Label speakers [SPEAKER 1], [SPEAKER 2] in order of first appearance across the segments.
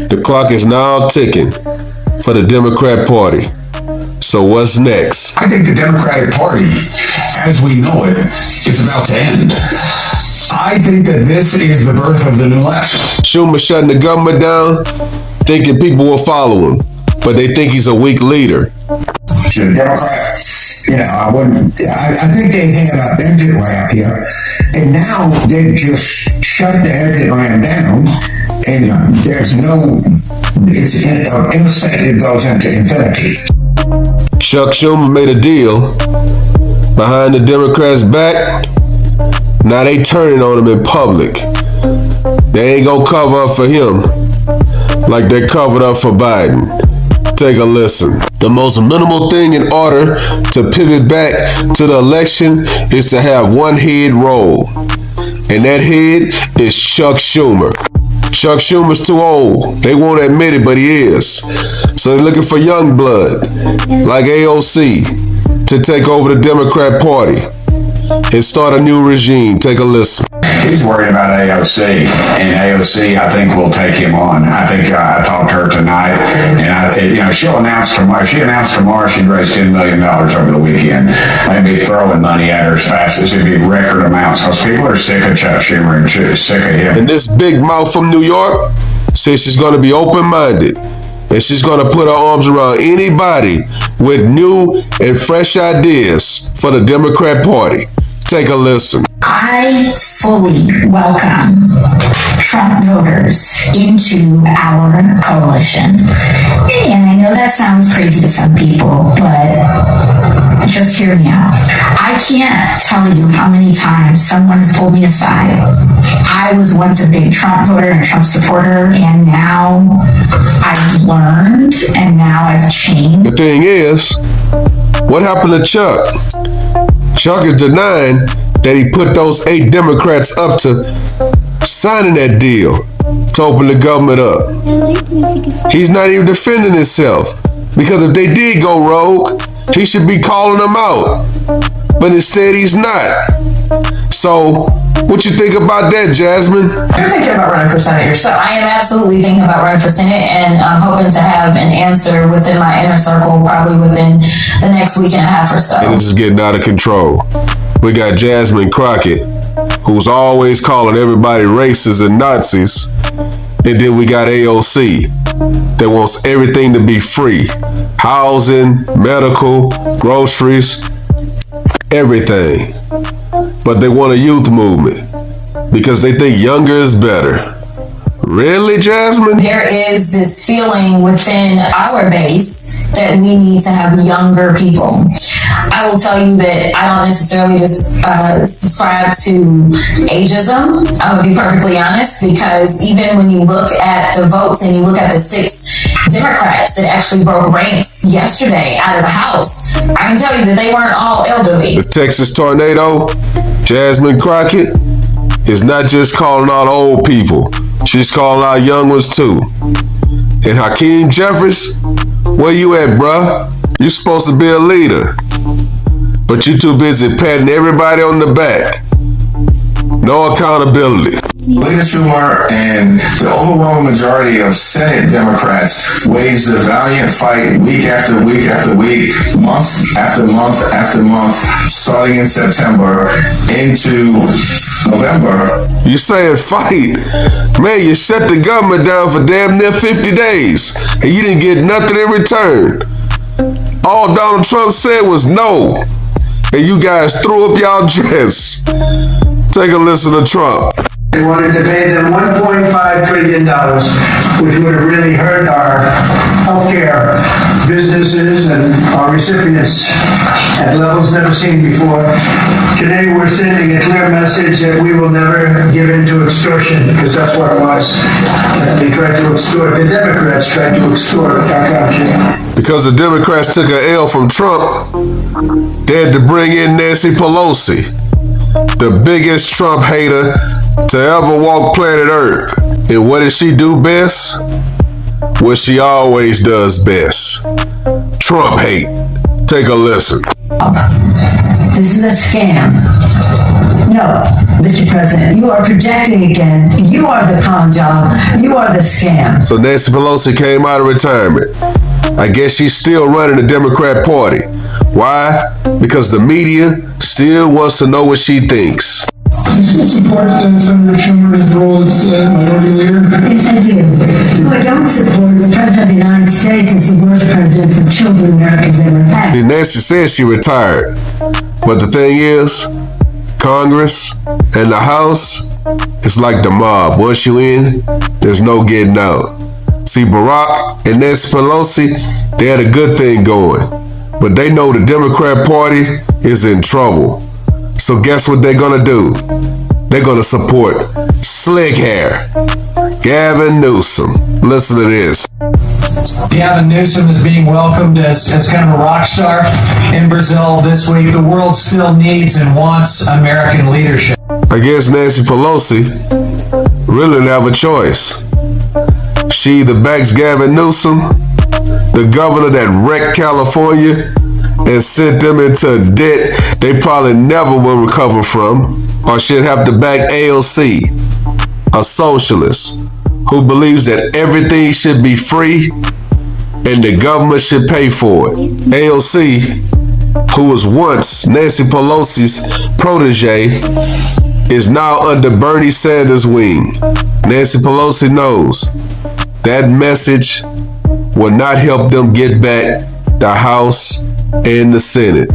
[SPEAKER 1] The clock is now ticking for the Democrat Party. So what's next?
[SPEAKER 2] I think the Democratic Party, as we know it, is about to end. I think that this is the birth of the new left.
[SPEAKER 1] Schumer shutting the government down, thinking people will follow him, but they think he's a weak leader.
[SPEAKER 3] The Democrats, I think they had an exit ramp here, and now they just shut the exit ramp down, and it's an interstate that goes into infinity.
[SPEAKER 1] Chuck Schumer made a deal behind the Democrats' back. Now they turning on him in public. They ain't gonna cover up for him like they covered up for Biden. Take a listen. The most minimal thing in order to pivot back to the election is to have one head roll. And that head is Chuck Schumer. Chuck Schumer's too old. They won't admit it, but he is. So they're looking for young blood, like AOC, to take over the Democrat Party and start a new regime. Take a listen.
[SPEAKER 4] He's worried about AOC, and AOC, I think, will take him on. I think I talked to her tonight, and she'll announce tomorrow. If she announced tomorrow she'd raise $10 million over the weekend, I'd be throwing money at her as fast as it'd be record amounts, because people are sick of Chuck Schumer and sick of him.
[SPEAKER 1] And this big mouth from New York says she's going to be open-minded, and she's going to put her arms around anybody with new and fresh ideas for the Democrat Party. Take a listen.
[SPEAKER 5] I fully welcome Trump voters into our coalition. And I know that sounds crazy to some people, but just hear me out. I can't tell you how many times someone has pulled me aside. I was once a big Trump voter and a Trump supporter, and now I've learned, and now I've changed.
[SPEAKER 1] The thing is, what happened to Chuck? Chuck is denying that he put those 8 Democrats up to signing that deal to open the government up. He's not even defending himself, because if they did go rogue, he should be calling them out. But instead, he's not. So, what you think about that, Jasmine?
[SPEAKER 6] You're thinking about running for Senate yourself. I am absolutely thinking about running for Senate, and I'm hoping to have an answer within my inner circle, probably within the next week and a half or so.
[SPEAKER 1] And it's just getting out of control. We got Jasmine Crockett, who's always calling everybody racist and Nazis. And then we got AOC, that wants everything to be free. Housing, medical, groceries, everything. But they want a youth movement because they think younger is better. Really, Jasmine?
[SPEAKER 6] There is this feeling within our base that we need to have younger people. I will tell you that I don't necessarily just subscribe to ageism. I'm going to be perfectly honest, because even when you look at the votes and you look at the 6 Democrats that actually broke ranks yesterday out of the House, I can tell you that they weren't all elderly.
[SPEAKER 1] The Texas tornado, Jasmine Crockett, is not just calling out old people. She's calling out young ones too. And Hakeem Jeffries, where you at, bruh? You supposed to be a leader, but you too busy patting everybody on the back. No accountability.
[SPEAKER 7] Leader Schumer and the overwhelming majority of Senate Democrats waged a valiant fight week after week after week, month after month after month, starting in September into November.
[SPEAKER 1] You saying fight? Man, you shut the government down for damn near 50 days, and you didn't get nothing in return. All Donald Trump said was no, and you guys threw up y'all dress. Take a listen to Trump.
[SPEAKER 8] They wanted to pay them $1.5 trillion, which would have really hurt our healthcare businesses and our recipients at levels never seen before. Today we're sending a clear message that we will never give in to extortion, because that's what it was. They tried to extort, the Democrats tried to extort our country.
[SPEAKER 1] Because the Democrats took an L from Trump, they had to bring in Nancy Pelosi, the biggest Trump hater to ever walk planet Earth. And what does she do best? What she always does best. Trump hate. Take a listen.
[SPEAKER 5] This is a scam. No,
[SPEAKER 9] Mr. President, you are projecting again. You are the con job. You are the scam.
[SPEAKER 1] So Nancy Pelosi came out of retirement. I guess she's still running the Democrat Party. Why? Because the media still wants to know what she thinks.
[SPEAKER 10] Do you still support Senator Schumer's role as minority leader?
[SPEAKER 9] Yes, I do. Who I don't support is the President of the United States as the worst president for children America's ever had.
[SPEAKER 1] See, Nancy says she retired. But the thing is, Congress and the House, it's like the mob. Once you in, there's no getting out. See, Barack and Nancy Pelosi, they had a good thing going. But they know the Democrat Party is in trouble. So guess what they're gonna do? They're gonna support slick hair, Gavin Newsom. Listen to this.
[SPEAKER 11] Gavin Newsom is being welcomed as kind of a rock star in Brazil this week. The world still needs and wants American leadership.
[SPEAKER 1] I guess Nancy Pelosi really didn't have a choice. She either backs Gavin Newsom, the governor that wrecked California and sent them into debt they probably never will recover from, or she'd have to back AOC, a socialist who believes that everything should be free and the government should pay for it. AOC, who was once Nancy Pelosi's protege, is now under Bernie Sanders' wing. Nancy Pelosi knows that message will not help them get back the House and the Senate.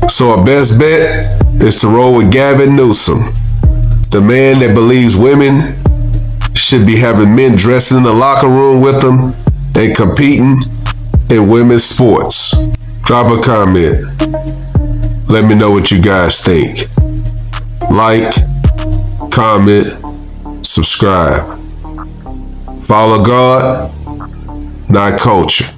[SPEAKER 1] So our best bet is to roll with Gavin Newsom, the man that believes women should be having men dressing in the locker room with them and competing in women's sports. Drop a comment. Let me know what you guys think. Like, comment, subscribe. Follow God, not culture.